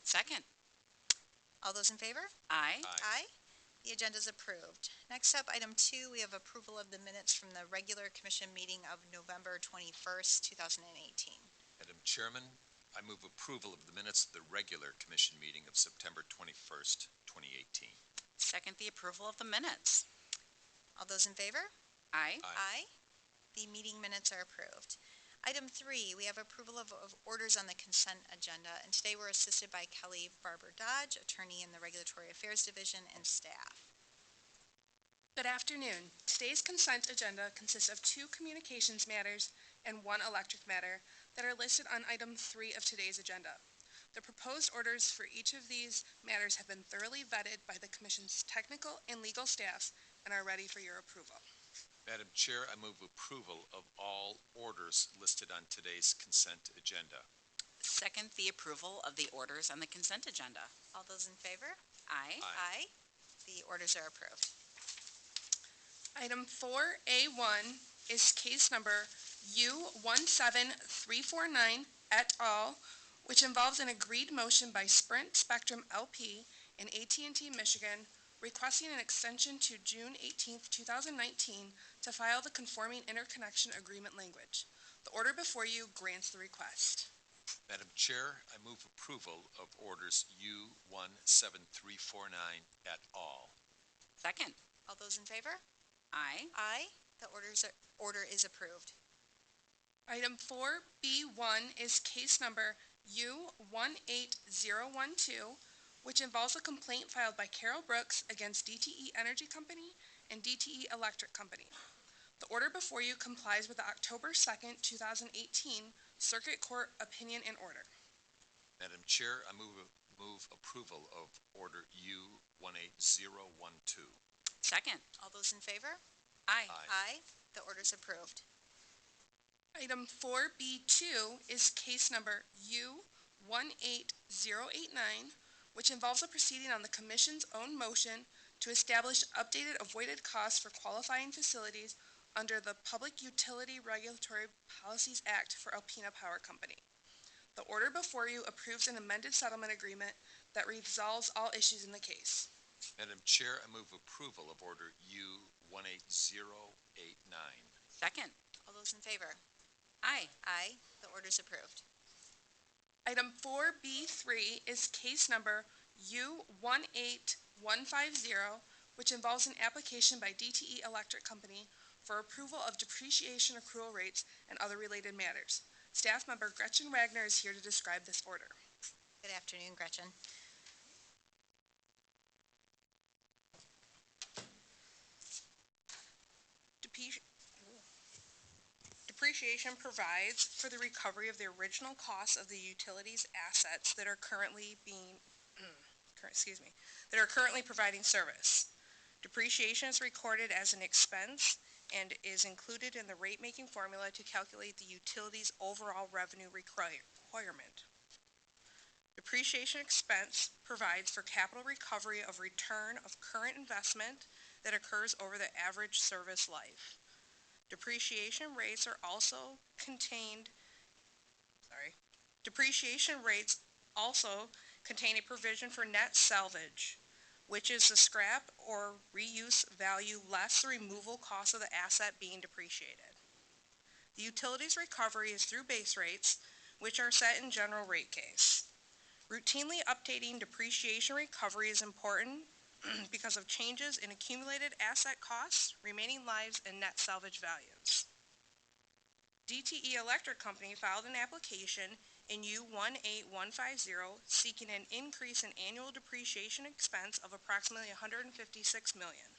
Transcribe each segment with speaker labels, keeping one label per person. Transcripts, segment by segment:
Speaker 1: Second.
Speaker 2: All those in favor?
Speaker 1: Aye.
Speaker 2: Aye. The agenda is approved. Next up, item 2, we have approval of the minutes from the regular commission meeting of November 21st, 2018.
Speaker 3: Madam Chairman, I move approval of the minutes of the regular commission meeting of September 21st, 2018.
Speaker 1: Second the approval of the minutes.
Speaker 2: All those in favor?
Speaker 1: Aye.
Speaker 2: Aye. The meeting minutes are approved. Item 3, we have approval of orders on the consent agenda, and today we're assisted by Kelly Barber Dodge, attorney in the Regulatory Affairs Division, and staff.
Speaker 4: Good afternoon. Today's consent agenda consists of 2 communications matters and 1 electric matter that are listed on item 3 of today's agenda. The proposed orders for each of these matters have been thoroughly vetted by the Commission's technical and legal staffs and are ready for your approval.
Speaker 3: Madam Chair, I move approval of all orders listed on today's consent agenda.
Speaker 1: Second the approval of the orders on the consent agenda.
Speaker 2: All those in favor?
Speaker 1: Aye.
Speaker 2: Aye. The orders are approved.
Speaker 4: Item 4A1 is case number U17349 et al., which involves an agreed motion by Sprint Spectrum LP and AT&T Michigan requesting an extension to June 18, 2019 to file the conforming interconnection agreement language. The order before you grants the request.
Speaker 3: Madam Chair, I move approval of orders U17349 et al.
Speaker 1: Second.
Speaker 2: All those in favor?
Speaker 1: Aye.
Speaker 2: Aye. The order is approved.
Speaker 4: Item 4B1 is case number U18012, which involves a complaint filed by Carol Brooks against DTE Energy Company and DTE Electric Company. The order before you complies with the October 2nd, 2018 Circuit Court opinion and order.
Speaker 3: Madam Chair, I move approval of order U18012.
Speaker 1: Second.
Speaker 2: All those in favor?
Speaker 1: Aye.
Speaker 2: Aye. The order is approved.
Speaker 4: Item 4B2 is case number U18089, which involves a proceeding on the Commission's own motion to establish updated avoided costs for qualifying facilities under the Public Utility Regulatory Policies Act for Alpena Power Company. The order before you approves an amended settlement agreement that resolves all issues in the case.
Speaker 3: Madam Chair, I move approval of order U18089.
Speaker 1: Second.
Speaker 2: All those in favor?
Speaker 1: Aye.
Speaker 2: Aye. The order is approved.
Speaker 4: Item 4B3 is case number U18150, which involves an application by DTE Electric Company for approval of depreciation accrual rates and other related matters. Staff member Gretchen Wagner is here to describe this order.
Speaker 2: Good afternoon, Gretchen.
Speaker 4: Depreciation provides for the recovery of the original costs of the utilities assets that are currently providing service. Depreciation is recorded as an expense and is included in the rate-making formula to calculate the utility's overall revenue requirement. Depreciation expense provides for capital recovery of return of current investment that occurs over the average service life. Depreciation rates also contain a provision for net salvage, which is the scrap or reuse value less the removal cost of the asset being depreciated. The utility's recovery is through base rates, which are set in general rate case. Routinely updating depreciation recovery is important because of changes in accumulated asset costs, remaining lives, and net salvage values. DTE Electric Company filed an application in U18150 seeking an increase in annual depreciation expense of approximately $156 million.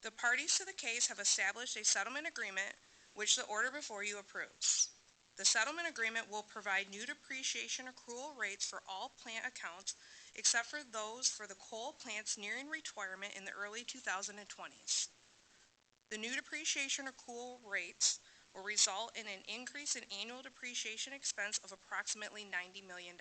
Speaker 4: The parties to the case have established a settlement agreement which the order before you approves. The settlement agreement will provide new depreciation accrual rates for all plant accounts except for those for the coal plants nearing retirement in the early 2020s. The new depreciation accrual rates will result in an increase in annual depreciation expense of approximately $90 million.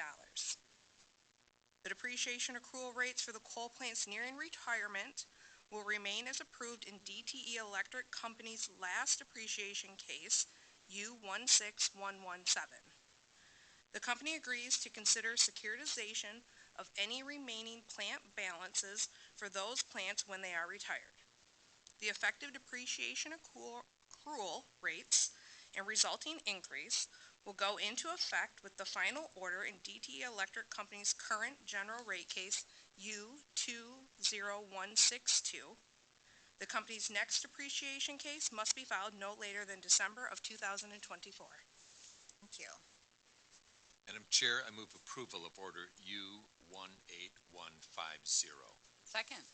Speaker 4: The depreciation accrual rates for the coal plants nearing retirement will remain as approved in DTE Electric Company's last depreciation case, U16117. The company agrees to consider securitization of any remaining plant balances for those plants when they are retired. The effective depreciation accrual rates and resulting increase will go into effect with the final order in DTE Electric Company's current general rate case U20162. The company's next depreciation case must be filed no later than December of 2024.
Speaker 2: Thank you.
Speaker 3: Madam Chair, I move approval of Order U18150.
Speaker 1: Second.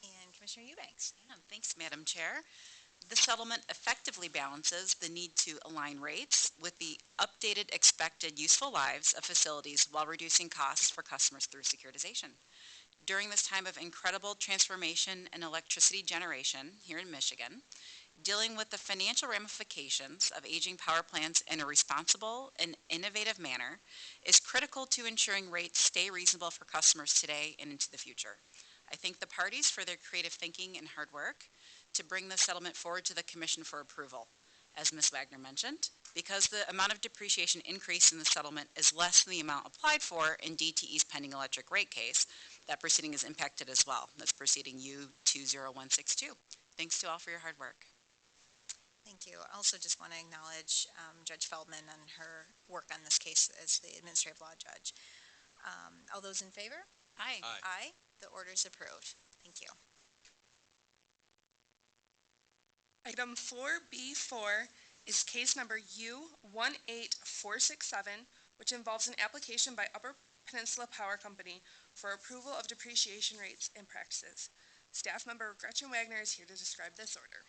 Speaker 2: And Commissioner Eubanks.
Speaker 1: Yeah, thanks, Madam Chair. The settlement effectively balances the need to align rates with the updated expected useful lives of facilities while reducing costs for customers through securitization. During this time of incredible transformation in electricity generation here in Michigan, dealing with the financial ramifications of aging power plants in a responsible and innovative manner is critical to ensuring rates stay reasonable for customers today and into the future. I thank the parties for their creative thinking and hard work to bring the settlement forward to the Commission for approval. As Ms. Wagner mentioned, because the amount of depreciation increase in the settlement is less than the amount applied for in DTE's pending electric rate case, that proceeding is impacted as well. That's proceeding U20162. Thanks to all for your hard work.
Speaker 2: Thank you. I also just want to acknowledge Judge Feldman and her work on this case as the administrative law judge. All those in favor?
Speaker 1: Aye.
Speaker 3: Aye.
Speaker 2: Aye. The order is approved. Thank you.
Speaker 4: Item 4B4 is case number U18467, which involves an application by Upper Peninsula Power Company for approval of depreciation rates and practices. Staff member Gretchen Wagner is here to describe this order.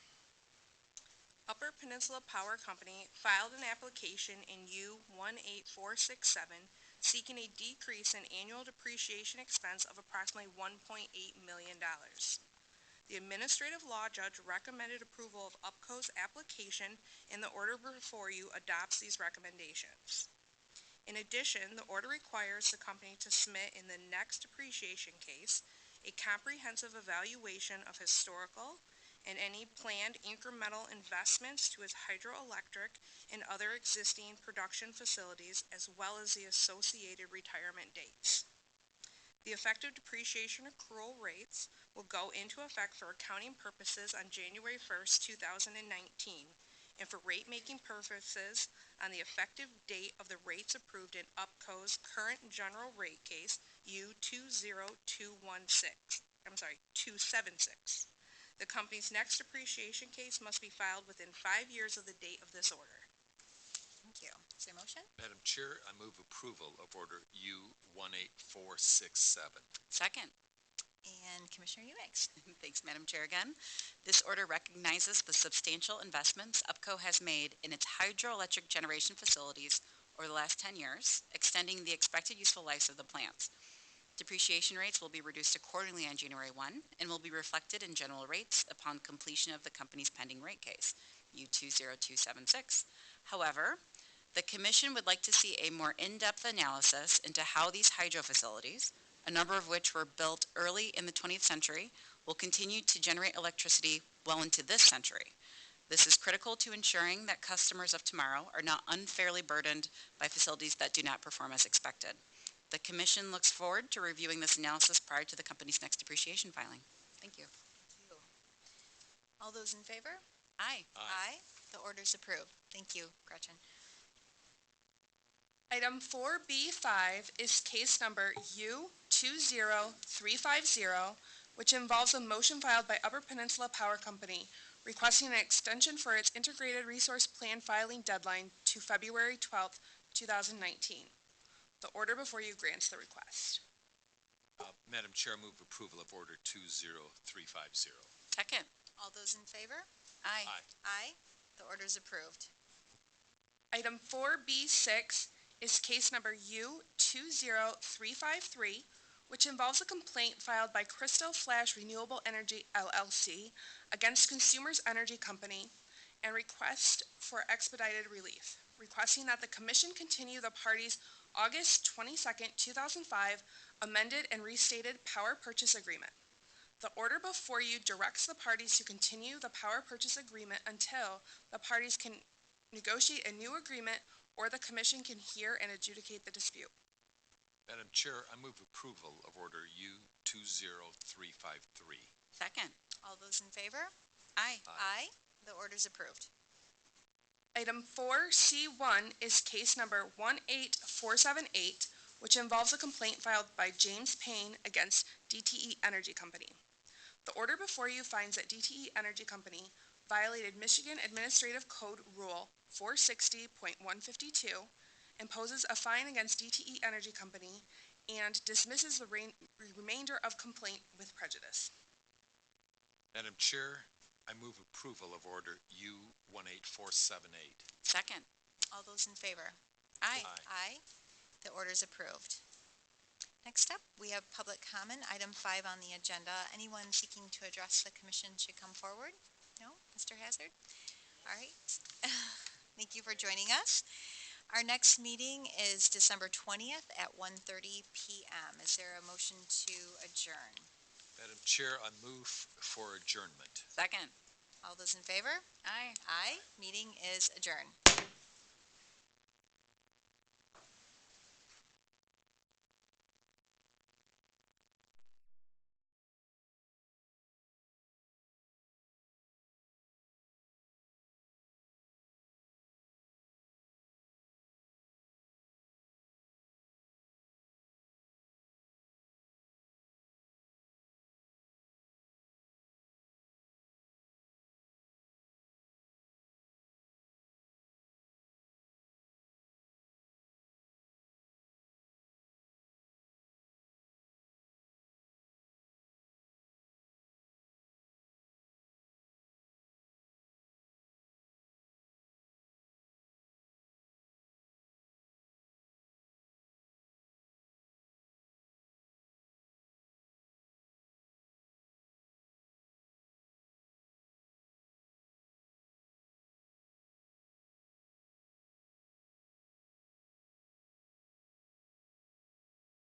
Speaker 4: Upper Peninsula Power Company filed an application in U18467 seeking a decrease in annual depreciation expense of approximately $1.8 million. The administrative law judge recommended approval of UPCO's application, and the order before you adopts these recommendations. In addition, the order requires the company to submit in the next depreciation case a comprehensive evaluation of historical and any planned incremental investments to its hydroelectric and other existing production facilities, as well as the associated retirement dates. The effective depreciation accrual rates will go into effect for accounting purposes on January 1st, 2019, and for rate-making purposes on the effective date of the rates approved in UPCO's current general rate case, U20276. The company's next depreciation case must be filed within 5 years of the date of this order.
Speaker 2: Thank you. Is there a motion?
Speaker 3: Madam Chair, I move approval of Order U18467.
Speaker 1: Second.
Speaker 2: And Commissioner Eubanks.
Speaker 1: Thanks, Madam Chair, again. This order recognizes the substantial investments UPCO has made in its hydroelectric generation facilities over the last 10 years, extending the expected useful lives of the plants. Depreciation rates will be reduced accordingly on January 1 and will be reflected in general rates upon completion of the company's pending rate case, U20276. However, the Commission would like to see a more in-depth analysis into how these hydro facilities, a number of which were built early in the 20th century, will continue to generate electricity well into this century. This is critical to ensuring that customers of tomorrow are not unfairly burdened by facilities that do not perform as expected. The Commission looks forward to reviewing this analysis prior to the company's next depreciation filing. Thank you.
Speaker 2: Thank you. All those in favor?
Speaker 1: Aye.
Speaker 2: Aye. The order is approved. Thank you, Gretchen.
Speaker 4: Item 4B5 is case number U20350, which involves a motion filed by Upper Peninsula Power Company requesting an extension for its Integrated Resource Plan filing deadline to February 12, 2019. The order before you grants the request.
Speaker 3: Madam Chair, I move approval of Order 20350.
Speaker 1: Second.
Speaker 2: All those in favor?
Speaker 1: Aye.
Speaker 2: Aye. The order is approved.
Speaker 4: Item 4B6 is case number U20353, which involves a complaint filed by Crystal Flash Renewable Energy LLC against Consumers Energy Company and request for expedited relief, requesting that the Commission continue the parties' August 22, 2005 amended and restated power purchase agreement. The order before you directs the parties to continue the power purchase agreement until the parties can negotiate a new agreement or the commission can hear and adjudicate the dispute.
Speaker 3: Madam Chair, I move approval of Order U20353.
Speaker 1: Second.
Speaker 2: All those in favor?
Speaker 1: Aye.
Speaker 2: Aye. The order's approved.
Speaker 4: Item 4C1 is case number 18478, which involves a complaint filed by James Payne against DTE Energy Company. The order before you finds that DTE Energy Company violated Michigan Administrative Code Rule 460.152, imposes a fine against DTE Energy Company, and dismisses the remainder of complaint with prejudice.
Speaker 3: Madam Chair, I move approval of Order U18478.
Speaker 1: Second.
Speaker 2: All those in favor?
Speaker 1: Aye.
Speaker 2: Aye. The order's approved. Next up, we have public comment, item 5 on the agenda. Anyone seeking to address the commission should come forward. No? Mr. Hazard? All right. Thank you for joining us. Our next meeting is December 20th at 1:30 p.m. Is there a motion to adjourn?
Speaker 3: Madam Chair, I move for adjournment.
Speaker 1: Second.
Speaker 2: All those in favor?
Speaker 1: Aye.
Speaker 2: Aye. Meeting is adjourned.